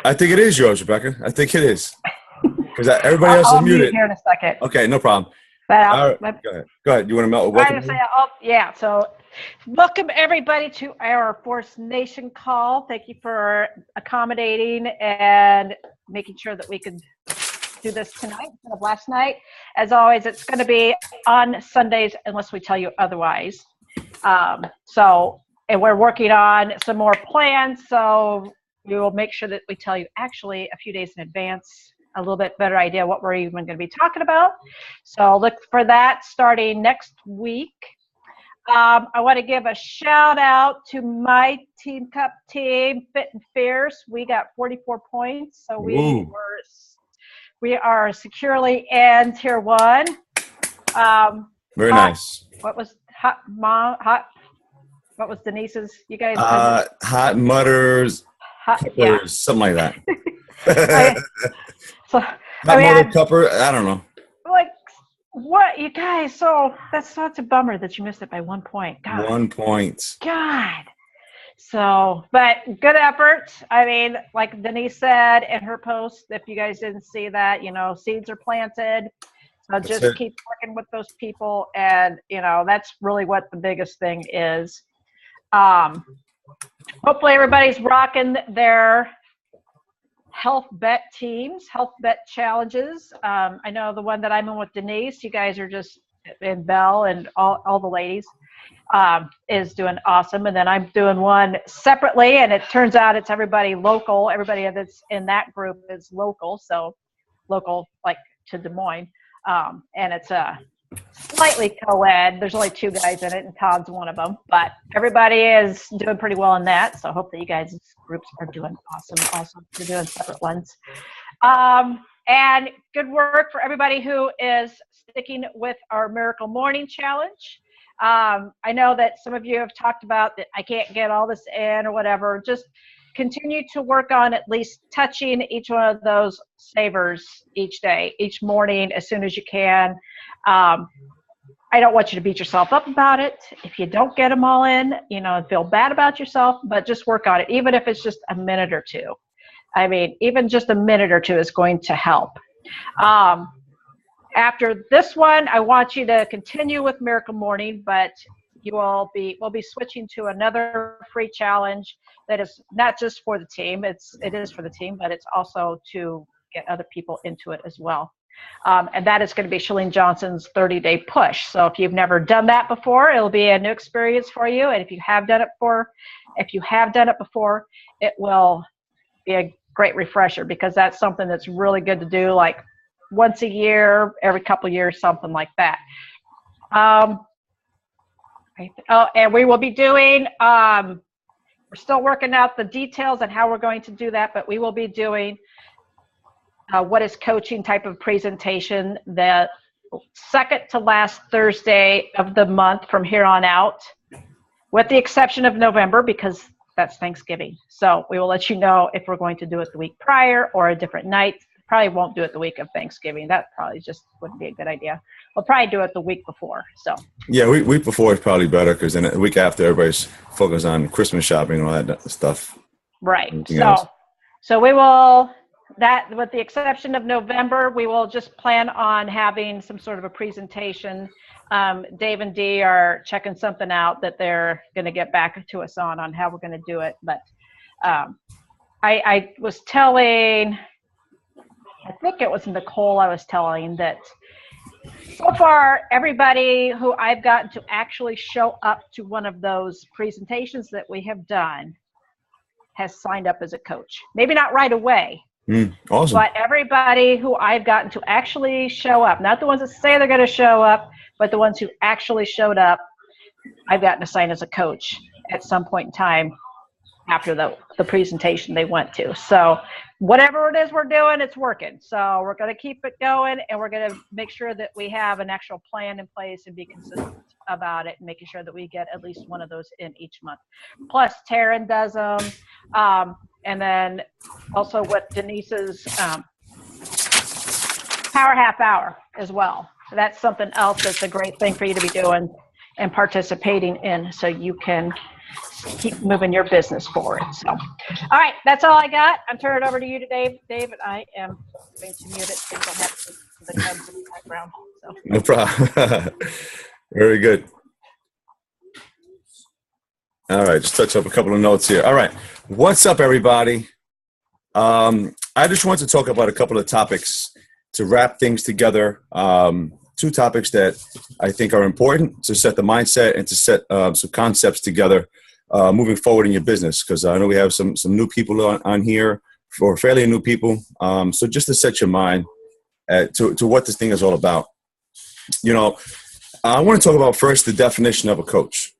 I think it is yours, Rebecca. I think it is. Because everybody else is I'll mute muted. here in a second. Okay, no problem. But All right, go ahead. Go ahead. You want to welcome? yeah. So, welcome everybody to our Force Nation call. Thank you for accommodating and making sure that we could do this tonight instead of last night. As always, it's going to be on Sundays unless we tell you otherwise. And we're working on some more plans, so we will make sure that we tell you actually a few days in advance, a little bit better idea what we're even going to be talking about. So look for that starting next week. I want to give a shout out to my Team Cup team, Fit and Fierce. We got 44 points, so we are securely in Tier 1. Very nice. What was What was Denise's? You guys? Hot Mutters, Cuppers, something like that. Hot Mutter Cupper. I don't know. Like what, you guys? So that's such a bummer that you missed it by 1 point. God. 1 point. God. So, but good effort. I mean, like Denise said in her post, if you guys didn't see that, seeds are planted. So just keep working with those people, and that's really what the biggest thing is. Hopefully everybody's rocking their health bet teams, health bet challenges. I know the one that I'm in with Denise, you guys are just, and Belle and all the ladies, is doing awesome. And then I'm doing one separately, and it turns out it's everybody local. Everybody that's in that group is local. So local, like to Des Moines. And it's slightly co-ed. There's only 2 guys in it, and Todd's one of them. But everybody is doing pretty well in that. So hopefully you guys' groups are doing awesome. Also, you're doing separate ones. And good work for everybody who is sticking with our Miracle Morning Challenge. I know that some of you have talked about that I can't get all this in or whatever. Just continue to work on at least touching each one of those savers each day, each morning, as soon as you can. I don't want you to beat yourself up about it. If you don't get them all in, and feel bad about yourself, but just work on it, even if it's just a minute or 2. I mean, even just a minute or 2 is going to help. After this one, I want you to continue with Miracle Morning, but we'll be switching to another free challenge that is not just for the team. It is for the team, but it's also to get other people into it as well. And that is going to be Chalene Johnson's 30-day push. So if you've never done that before, it'll be a new experience for you. And if you have done it before, it will be a great refresher, because that's something that's really good to do, like once a year, every couple of years, something like that. And we will be doing, we're still working out the details on how we're going to do that, but we will be doing what is coaching type of presentation the second to last Thursday of the month from here on out, with the exception of November, because that's Thanksgiving. So we will let you know if we're going to do it the week prior or a different night. Probably won't do it the week of Thanksgiving. That probably just wouldn't be a good idea. We'll probably do it the week before. So yeah, week before is probably better, because then the week after everybody's focused on Christmas shopping and all that stuff. Right. So we will, that with the exception of November, we will just plan on having some sort of a presentation. Dave and Dee are checking something out that they're going to get back to us on how we're going to do it. But I was telling, I think it was Nicole, I was telling that so far, everybody who I've gotten to actually show up to one of those presentations that we have done has signed up as a coach. Maybe not right away. Awesome. But everybody who I've gotten to actually show up, not the ones that say they're going to show up, but the ones who actually showed up, I've gotten assigned as a coach at some point in time after the presentation they went to. So whatever it is we're doing, it's working. So we're going to keep it going, and we're going to make sure that we have an actual plan in place and be consistent about it, and making sure that we get at least one of those in each month. Plus Taryn does them. And then also with Denise's Power Half Hour as well. So that's something else that's a great thing for you to be doing and participating in, so you can keep moving your business forward. So, all right, that's all I got. I'm turning it over to you today, David. I am going to mute it so you don't have the cubs in the background. So. No problem. Very good. All right, just touch up a couple of notes here. All right, what's up, everybody? I just want to talk about a couple of topics to wrap things together. Two topics that I think are important to set the mindset and to set some concepts together moving forward in your business, because I know we have some new people on here, or fairly new people. So just to set your mind to what this thing is all about. You know, I want to talk about first the definition of a coach.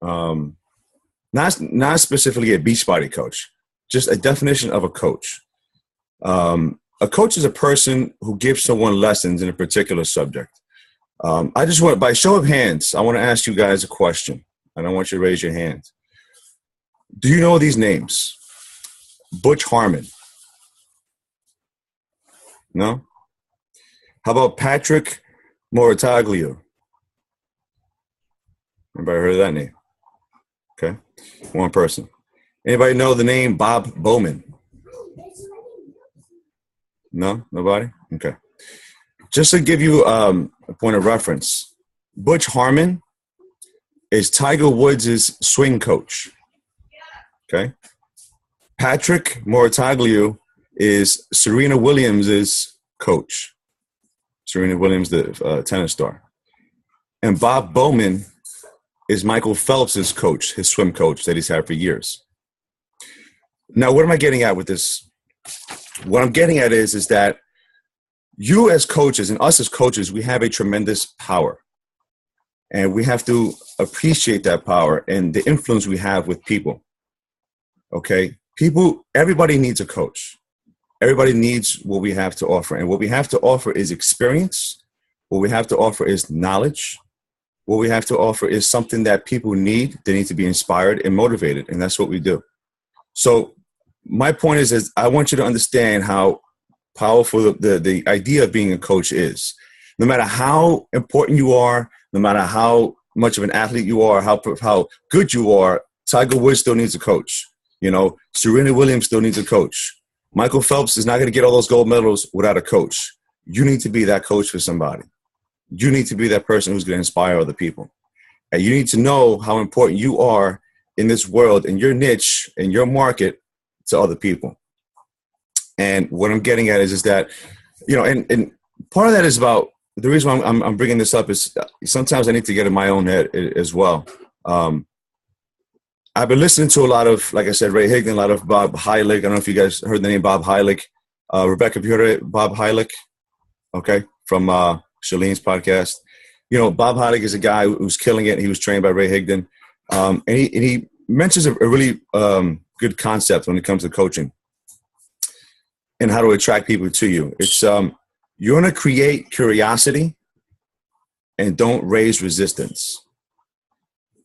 Not specifically a Beachbody coach, just a definition of a coach. A coach is a person who gives someone lessons in a particular subject. I just want, by show of hands, I want to ask you guys a question, and I want you to raise your hand. Do you know these names? Butch Harmon. No? How about Patrick Moritaglio? Anybody heard of that name? Okay, one person. Anybody know the name Bob Bowman? No, nobody? Okay. Just to give you a point of reference, Butch Harmon is Tiger Woods' swing coach. Okay. Patrick Moritaglio is Serena Williams' coach. Serena Williams, the tennis star. And Bob Bowman is Michael Phelps' coach, his swim coach that he's had for years. Now, what am I getting at with this? What I'm getting at is that you as coaches and us as coaches, we have a tremendous power. And we have to appreciate that power and the influence we have with people. Okay? Everybody needs a coach. Everybody needs what we have to offer. And what we have to offer is experience. What we have to offer is knowledge. What we have to offer is something that people need. They need to be inspired and motivated. And that's what we do. So my point is I want you to understand how powerful the idea of being a coach is. No matter how important you are, no matter how much of an athlete you are, how good you are, Tiger Woods still needs a coach. You know, Serena Williams still needs a coach. Michael Phelps is not going to get all those gold medals without a coach. You need to be that coach for somebody. You need to be that person who's going to inspire other people. And you need to know how important you are in this world, in your niche, in your market, to other people. And what I'm getting at is that, you know, and part of that is about, the reason why I'm bringing this up is sometimes I need to get in my own head as well. I've been listening to a lot of, like I said, Ray Higdon, a lot of Bob Heilig. I don't know if you guys heard the name Bob Heilig. Rebecca, have you heard of Bob Heilig? Okay, from Shalene's podcast. You know, Bob Heilig is a guy who's killing it. He was trained by Ray Higdon. And he mentions a really good concept when it comes to coaching and how to attract people to you. It's you want to create curiosity and don't raise resistance.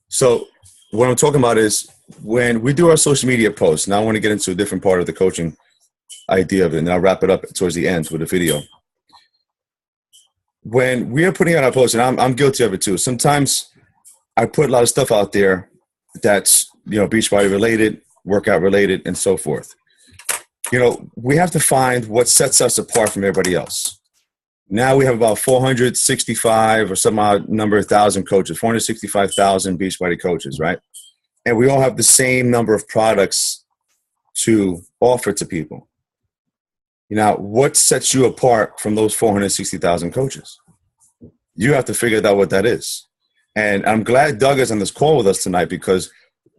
So what I'm talking about is when we do our social media posts, now I want to get into a different part of the coaching idea of it, and I'll wrap it up towards the end with a video. When we are putting out our posts, and I'm guilty of it too, sometimes I put a lot of stuff out there that's, you know, Beachbody related, workout related, and so forth. You know, we have to find what sets us apart from everybody else. Now we have about 465 or some odd number of thousand coaches, 465,000 Beachbody coaches, right? And we all have the same number of products to offer to people. You know, what sets you apart from those 460,000 coaches? You have to figure out what that is. And I'm glad Doug is on this call with us tonight because,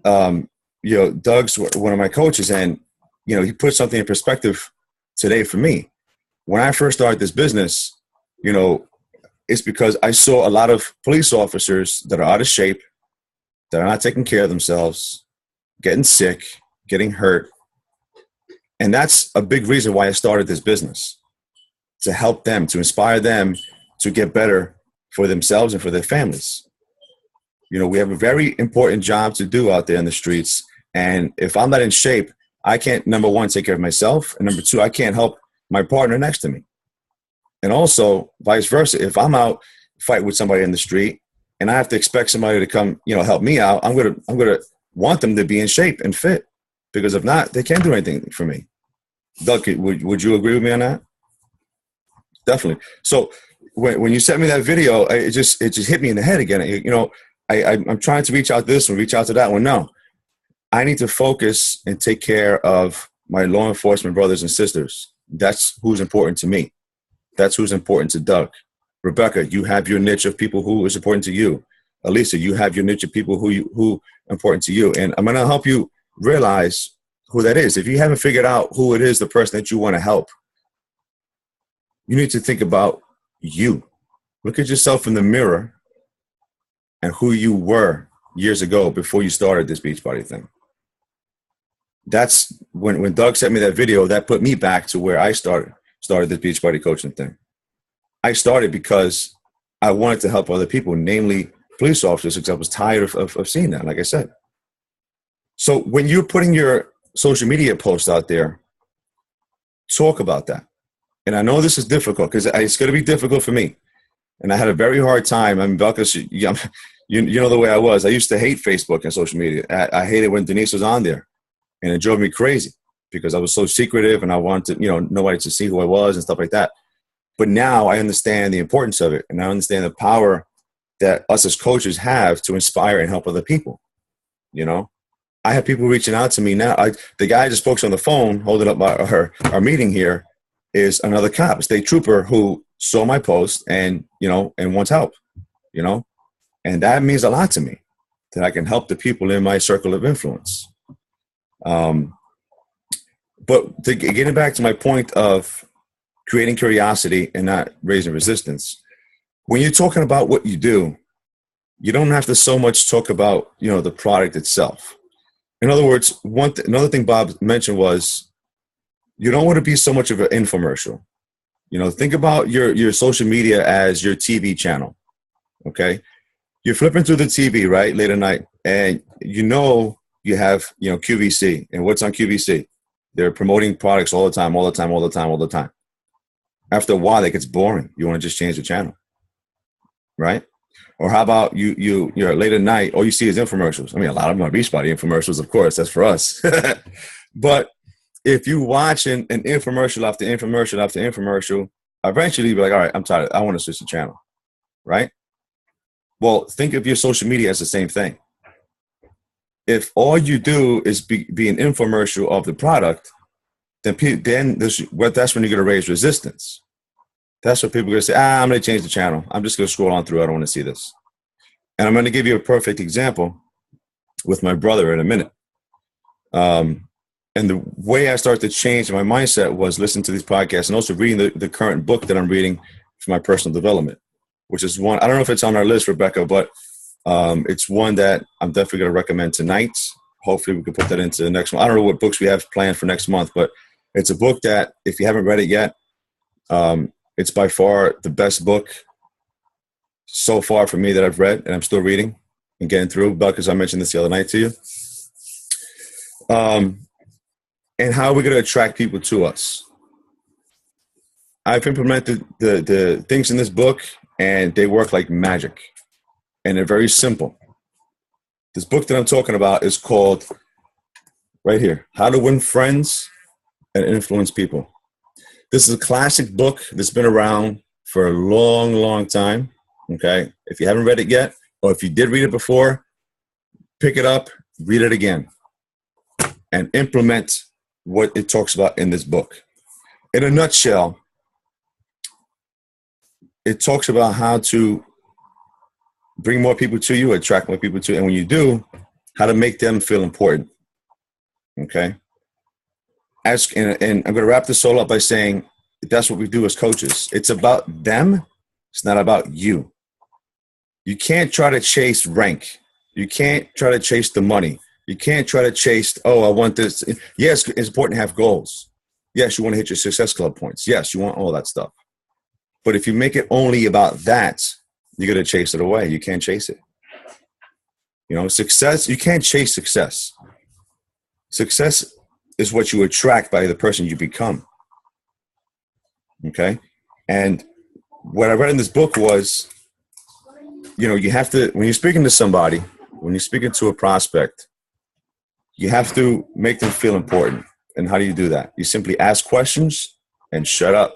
you know, Doug's one of my coaches, and, you know, he put something in perspective today for me. When I first started this business, you know, it's because I saw a lot of police officers that are out of shape, that are not taking care of themselves, getting sick, getting hurt. And that's a big reason why I started this business, to help them, to inspire them to get better for themselves and for their families. You know, we have a very important job to do out there in the streets. And if I'm not in shape, I can't, number one, take care of myself. And number two, I can't help my partner next to me. And also vice versa. If I'm out fighting with somebody in the street and I have to expect somebody to come, you know, help me out, I'm going to want them to be in shape and fit, because if not, they can't do anything for me. Doug, would you agree with me on that? Definitely. So when you sent me that video, it just hit me in the head again. You know, I'm trying to reach out to this one, reach out to that one. No, I need to focus and take care of my law enforcement brothers and sisters. That's who's important to me. That's who's important to Doug. Rebecca, you have your niche of people who is important to you. Elisa, you have your niche of people who are important to you. And I'm going to help you realize who that is. If you haven't figured out who it is, the person that you want to help, you need to think about you. Look at yourself in the mirror and who you were years ago before you started this Beachbody thing. That's when Doug sent me that video, that put me back to where I started this Beachbody coaching thing. I started because I wanted to help other people, namely police officers, because I was tired of seeing that, like I said. So when you're putting your social media posts out there, talk about that. And I know this is difficult because it's going to be difficult for me. And I had a very hard time. I mean, because you know the way I was. I used to hate Facebook and social media. I hated when Denise was on there. And it drove me crazy because I was so secretive and I wanted, nobody to see who I was and stuff like that. But now I understand the importance of it. And I understand the power that us as coaches have to inspire and help other people. I have people reaching out to me now. The guy I just spoke to on the phone, holding up our meeting here, is another cop, a state trooper who saw my post and wants help, and that means a lot to me, that I can help the people in my circle of influence. But getting back to my point of creating curiosity and not raising resistance, when you're talking about what you do, you don't have to so much talk about, the product itself. In other words, another thing Bob mentioned was you don't want to be so much of an infomercial. Think about your social media as your TV channel, okay? You're flipping through the TV, right, late at night, and you have, QVC. And what's on QVC? They're promoting products all the time. After a while, it gets boring. You want to just change the channel, right? Or how about you're late at night, all you see is infomercials. I mean, a lot of them are Beachbody infomercials, of course. That's for us. But if you watch an infomercial after infomercial after infomercial, eventually you'll be like, all right, I'm tired. I want to switch the channel, right? Well, think of your social media as the same thing. If all you do is be an infomercial of the product, then that's when you're going to raise resistance. That's what people are going to say, I'm going to change the channel. I'm just going to scroll on through. I don't want to see this. And I'm going to give you a perfect example with my brother in a minute. And the way I started to change my mindset was listening to these podcasts and also reading the current book that I'm reading for my personal development, which is one, I don't know if it's on our list, Rebecca, but it's one that I'm definitely going to recommend tonight. Hopefully we can put that into the next one. I don't know what books we have planned for next month, but it's a book that if you haven't read it yet, it's by far the best book so far for me that I've read, and I'm still reading and getting through, because I mentioned this the other night to you. And how are we going to attract people to us? I've implemented the things in this book, and they work like magic. And they're very simple. This book that I'm talking about is called, right here, How to Win Friends and Influence People. This is a classic book that's been around for a long, long time, okay? If you haven't read it yet, or if you did read it before, pick it up, read it again, and implement what it talks about in this book. In a nutshell, it talks about how to bring more people to you, attract more people to you, and when you do, how to make them feel important, okay? And I'm going to wrap this all up by saying that's what we do as coaches. It's about them. It's not about you. You can't try to chase rank. You can't try to chase the money. You can't try to chase, I want this. Yes, it's important to have goals. Yes, you want to hit your Success Club points. Yes, you want all that stuff. But if you make it only about that, you're going to chase it away. You can't chase it. Success, you can't chase success. Success is what you attract by the person you become. Okay? And what I read in this book was, you have to, when you're speaking to somebody, when you're speaking to a prospect, You have to make them feel important. And how do you do that? You simply ask questions and shut up.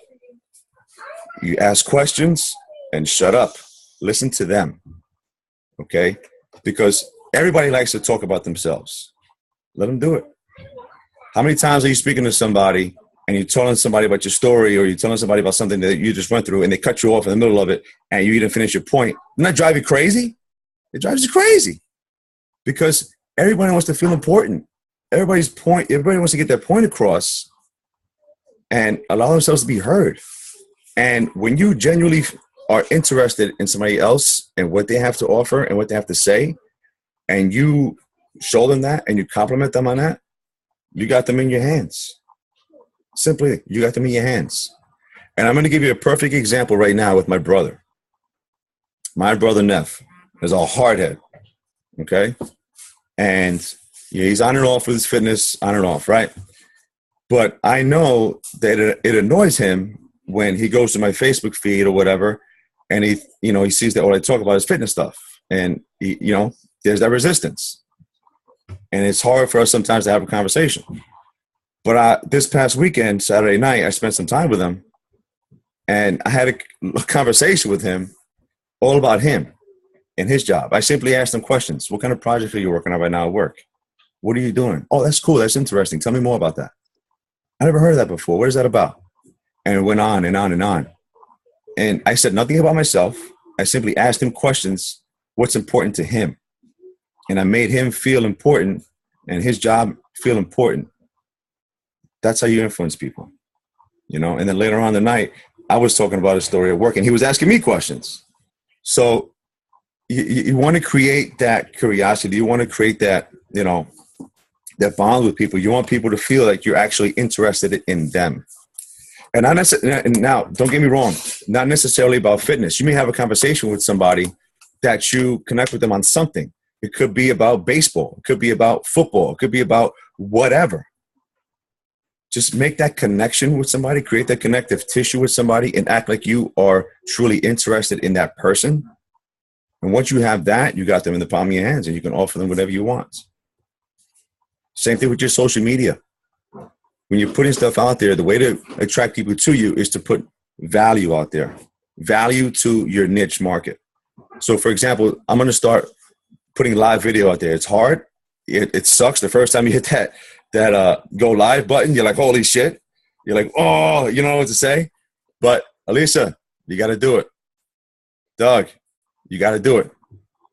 You ask questions and shut up. Listen to them. Okay? Because everybody likes to talk about themselves. Let them do it. How many times are you speaking to somebody and you're telling somebody about your story, or you're telling somebody about something that you just went through, and they cut you off in the middle of it and you didn't finish your point? Doesn't that drive you crazy? It drives you crazy because everybody wants to feel important. Everybody wants to get their point across and allow themselves to be heard. And when you genuinely are interested in somebody else and what they have to offer and what they have to say, and you show them that and you compliment them on that, you got them in your hands. Simply, you got them in your hands. And I'm going to give you a perfect example right now with my brother. My brother Neff is a hardhead, okay? And yeah, he's on and off with his fitness, on and off, right? But I know that it annoys him when he goes to my Facebook feed or whatever, and he sees that all I talk about is fitness stuff. And, there's that resistance. And it's hard for us sometimes to have a conversation. But this past weekend, Saturday night, I spent some time with him, and I had a conversation with him all about him and his job. I simply asked him questions. What kind of project are you working on right now at work? What are you doing? Oh, that's cool. That's interesting. Tell me more about that. I never heard of that before. What is that about? And it went on and on and on. And I said nothing about myself. I simply asked him questions, what's important to him. And I made him feel important and his job feel important. That's how you influence people, And then later on in the night, I was talking about his story at work, and he was asking me questions. So you want to create that curiosity. You want to create that, that bond with people. You want people to feel like you're actually interested in them. And now, don't get me wrong, not necessarily about fitness. You may have a conversation with somebody that you connect with them on something. It could be about baseball. It could be about football. It could be about whatever. Just make that connection with somebody, create that connective tissue with somebody, and act like you are truly interested in that person. And once you have that, you got them in the palm of your hands, and you can offer them whatever you want. Same thing with your social media. When you're putting stuff out there, the way to attract people to you is to put value out there, value to your niche market. So, for example, I'm going to start putting live video out there. It's hard. It sucks. The first time you hit that go live button, you're like, holy shit. You're like, oh, you don't know what to say. But Elisa, you got to do it. Doug, you got to do it.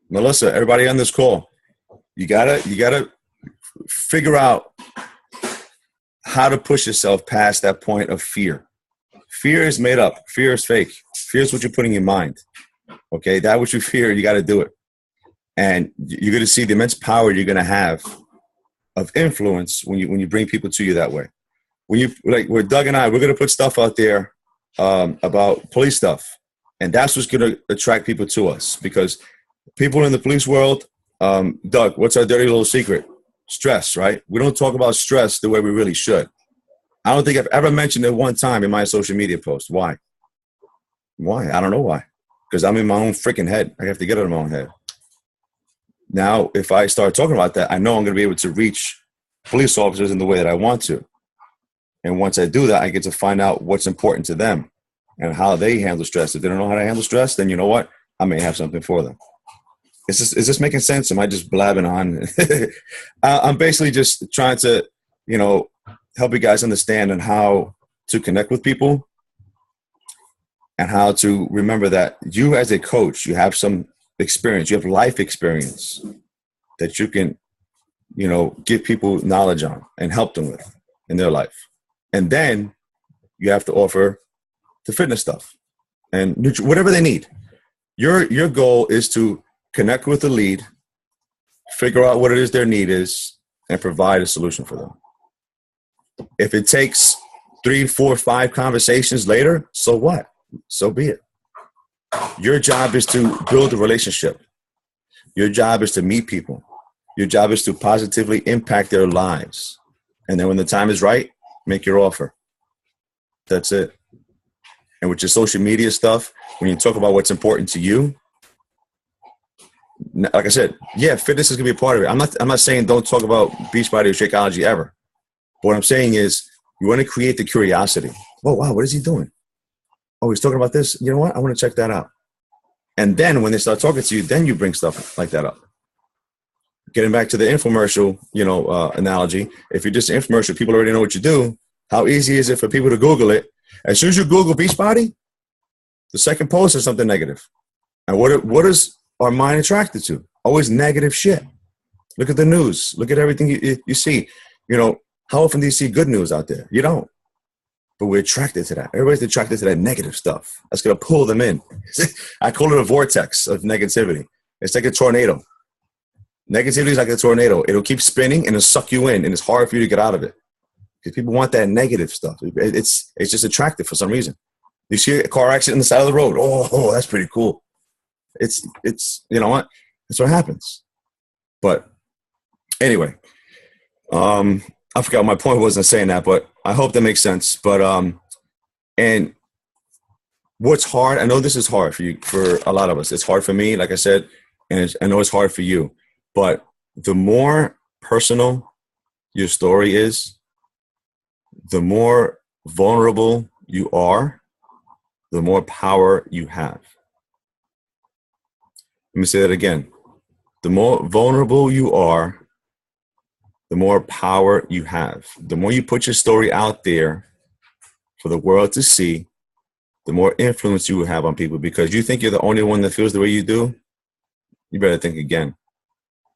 Melissa, everybody on this call, you gotta figure out how to push yourself past that point of fear. Fear is made up. Fear is fake. Fear is what you're putting in your mind. Okay, that what you fear, you got to do it. And you're going to see the immense power you're going to have of influence when you bring people to you that way. When you with Doug and I, we're going to put stuff out there about police stuff, and that's what's going to attract people to us, because people in the police world, Doug, what's our dirty little secret? Stress, right? We don't talk about stress the way we really should. I don't think I've ever mentioned it one time in my social media post. Why? I don't know why. Because I'm in my own freaking head. I have to get out of my own head. Now, if I start talking about that, I know I'm going to be able to reach police officers in the way that I want to. And once I do that, I get to find out what's important to them and how they handle stress. If they don't know how to handle stress, then you know what? I may have something for them. Is this making sense? Am I just blabbing on? I'm basically just trying to, help you guys understand on how to connect with people and how to remember that you as a coach, you have some experience, you have life experience that you can, give people knowledge on and help them with in their life. And then you have to offer the fitness stuff and whatever they need. Your goal is to connect with the lead, figure out what it is their need is, and provide a solution for them. If it takes 3, 4, 5 conversations later, so what? So be it. Your job is to build a relationship. Your job is to meet people. Your job is to positively impact their lives. And then when the time is right, make your offer. That's it. And with your social media stuff, when you talk about what's important to you, like I said, yeah, fitness is gonna be a part of it. I'm not saying don't talk about Beachbody or Shakeology ever. But what I'm saying is you want to create the curiosity. Oh wow, what is he doing? Oh, he's talking about this. You know what? I want to check that out. And then when they start talking to you, then you bring stuff like that up. Getting back to the infomercial, analogy. If you're just an infomercial, people already know what you do. How easy is it for people to Google it? As soon as you Google Beachbody, the second post is something negative. And what is our mind attracted to? Always negative shit. Look at the news. Look at everything you see. How often do you see good news out there? You don't. But we're attracted to that. Everybody's attracted to that negative stuff. That's going to pull them in. I call it a vortex of negativity. It's like a tornado. Negativity is like a tornado. It'll keep spinning and it'll suck you in, and it's hard for you to get out of it. Because people want that negative stuff. It's just attractive for some reason. You see a car accident on the side of the road. Oh, that's pretty cool. It's you know what? That's what happens. But anyway, I forgot what my point was in saying that, but I hope that makes sense. But and what's hard, I know this is hard for a lot of us. It's hard for me, like I said, and I know it's hard for you. But the more personal your story is, the more vulnerable you are, the more power you have. Let me say that again. The more vulnerable you are, the more power you have. The more you put your story out there for the world to see, the more influence you will have on people. Because you think you're the only one that feels the way you do, you better think again.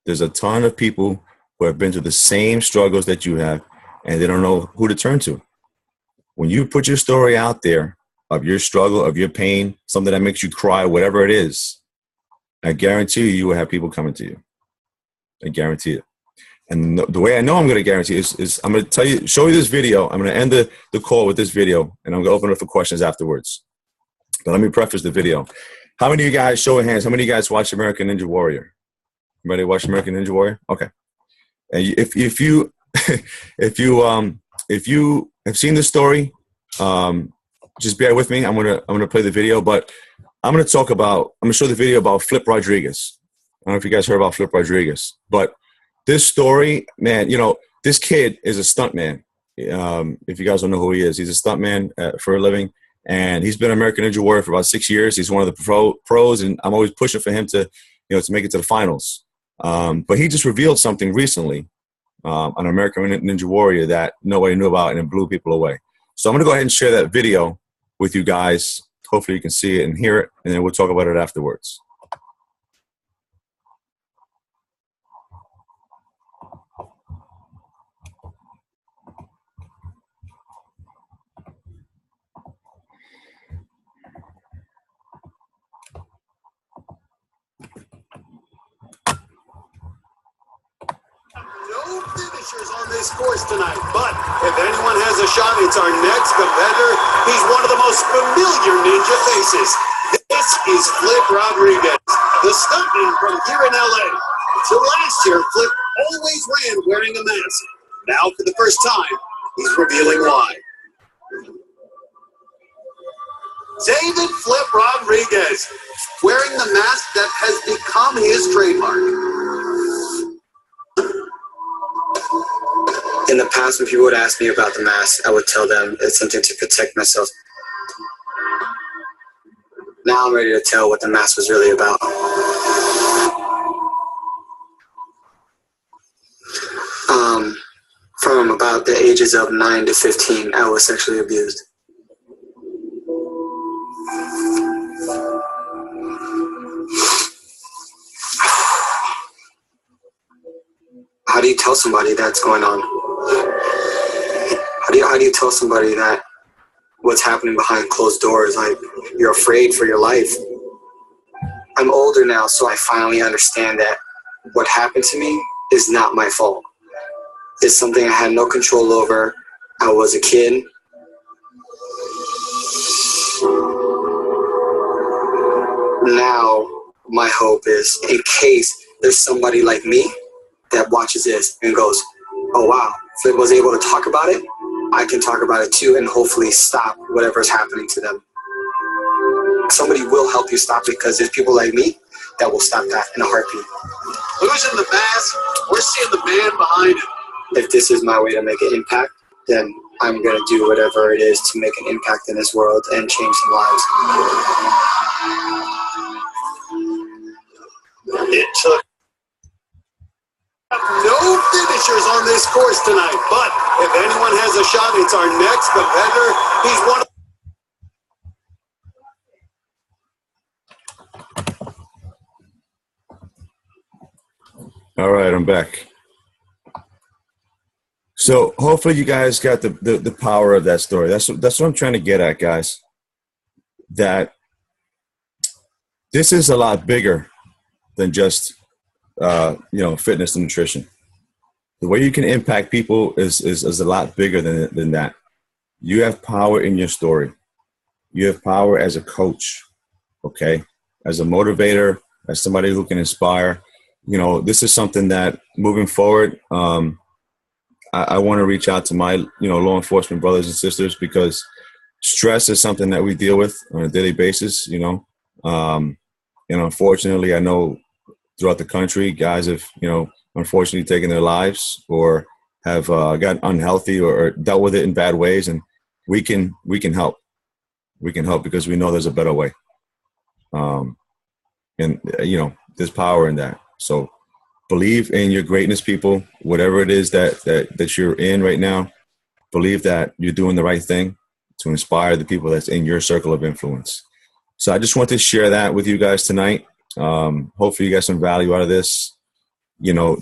There's a ton of people who have been through the same struggles that you have, and they don't know who to turn to. When you put your story out there of your struggle, of your pain, something that makes you cry, whatever it is, I guarantee you will have people coming to you. I guarantee it. And the way I know I'm going to guarantee is I'm going to show you this video. I'm going to end the call with this video, and I'm going to open it for questions afterwards. But let me preface the video. How many of you guys, show of hands, how many of you guys watch American Ninja Warrior? Everybody watch American Ninja Warrior? Okay. And if you have seen this story, just bear with me. I'm gonna play the video, but I'm gonna show the video about Flip Rodriguez. I don't know if you guys heard about Flip Rodriguez, but this story, man, this kid is a stuntman. If you guys don't know who he is, he's a stuntman for a living, and he's been American Ninja Warrior for about 6 years. He's one of the pros, and I'm always pushing for him to make it to the finals. But he just revealed something recently on American Ninja Warrior that nobody knew about, and it blew people away. So I'm going to go ahead and share that video with you guys. Hopefully you can see it and hear it, and then we'll talk about it afterwards. No finishers on this course tonight, but if anyone has a shot, it's our next competitor. He's one of the most familiar ninja faces. This is Flip Rodriguez, the stuntman from here in LA. Until last year, Flip always ran wearing a mask. Now, for the first time, he's revealing why. David Flip Rodriguez, wearing the mask that has become his trademark. In the past, when people would ask me about the mask, I would tell them it's something to protect myself. Now I'm ready to tell what the mask was really about. From about the ages of 9 to 15, I was sexually abused. How do you tell somebody that's going on? How do you tell somebody that what's happening behind closed doors, like you're afraid for your life? I'm older now, so I finally understand that what happened to me is not my fault. It's something I had no control over. I was a kid. Now, my hope is, in case there's somebody like me that watches this and goes, oh wow, Flip was able to talk about it, I can talk about it too and hopefully stop whatever's happening to them. Somebody will help you stop it, because there's people like me that will stop that in a heartbeat. Losing the mask, we're seeing the man behind him. If this is my way to make an impact, then I'm going to do whatever it is to make an impact in this world and change some lives. It took no finishers on this course tonight, but if anyone has a shot, it's our next competitor. He's one of All right, I'm back. So hopefully you guys got the power of that story. That's what I'm trying to get at, guys. That this is a lot bigger than just fitness and nutrition. The way you can impact people is a lot bigger than that. You have power in your story. You have power as a coach, okay? As a motivator, as somebody who can inspire. This is something that moving forward, I want to reach out to my, law enforcement brothers and sisters, because stress is something that we deal with on a daily basis, and unfortunately, I know throughout the country, guys have, unfortunately taken their lives or have gotten unhealthy or dealt with it in bad ways. And we can help. We can help because we know there's a better way. There's power in that. So believe in your greatness, people, whatever it is that you're in right now. Believe that you're doing the right thing to inspire the people that's in your circle of influence. So I just want to share that with you guys tonight. Hopefully you got some value out of this. No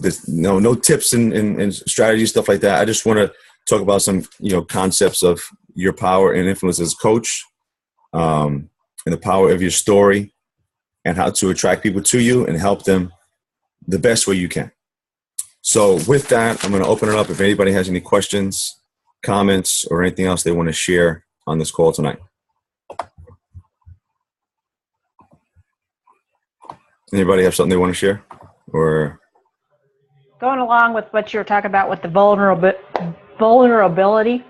tips and strategies, stuff like that. I just want to talk about some, concepts of your power and influence as a coach, and the power of your story and how to attract people to you and help them the best way you can. So with that, I'm going to open it up if anybody has any questions, comments, or anything else they want to share on this call tonight. Anybody have something they want to share? Or Going along with what you were talking about with the vulnerability.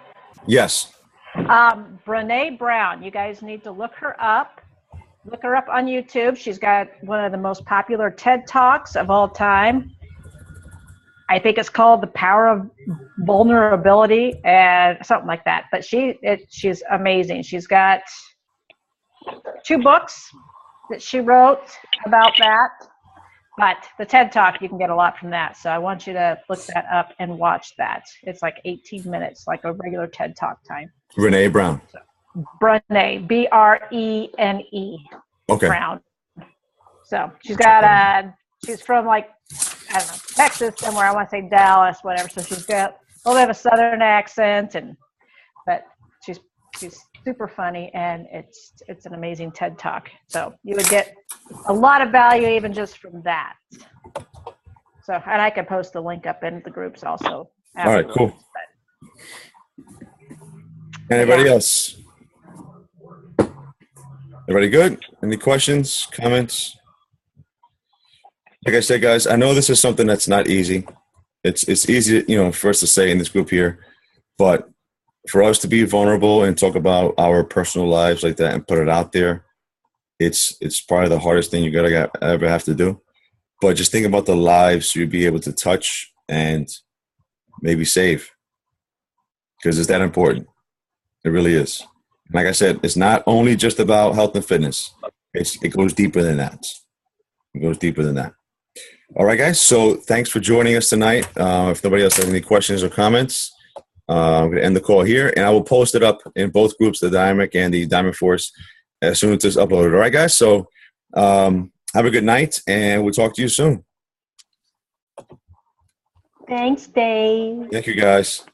yes. Brené Brown, you guys need to look her up. Look her up on YouTube. She's got one of the most popular TED Talks of all time. I think it's called The Power of Vulnerability and something like that. But she's amazing. She's got 2 books that she wrote about that. But the TED Talk, you can get a lot from that. So I want you to look that up and watch that. It's like 18 minutes, like a regular TED Talk time. Brené Brown. Brené, B-R-E-N-E. Okay. Brown. So she's got she's from Texas, somewhere. I want to say Dallas, whatever. So she's got a little bit of a Southern accent, but she's super funny, and it's an amazing TED Talk. So you would get a lot of value even just from that. So, and I can post the link up in the groups also. All right, cool. Anybody else? Everybody good? Any questions, comments? Like I said, guys, I know this is something that's not easy. It's easy, for us to say in this group here, but for us to be vulnerable and talk about our personal lives like that and put it out there, it's probably the hardest thing you ever have to do. But just think about the lives you'd be able to touch and maybe save, because it's that important. It really is. Like I said, it's not only just about health and fitness. It goes deeper than that. It goes deeper than that. All right, guys. So thanks for joining us tonight. If nobody else has any questions or comments, I'm going to end the call here, and I will post it up in both groups, the Dynamic and the Diamond Force, as soon as it's uploaded. All right, guys. So have a good night, and we'll talk to you soon. Thanks, Dave. Thank you, guys.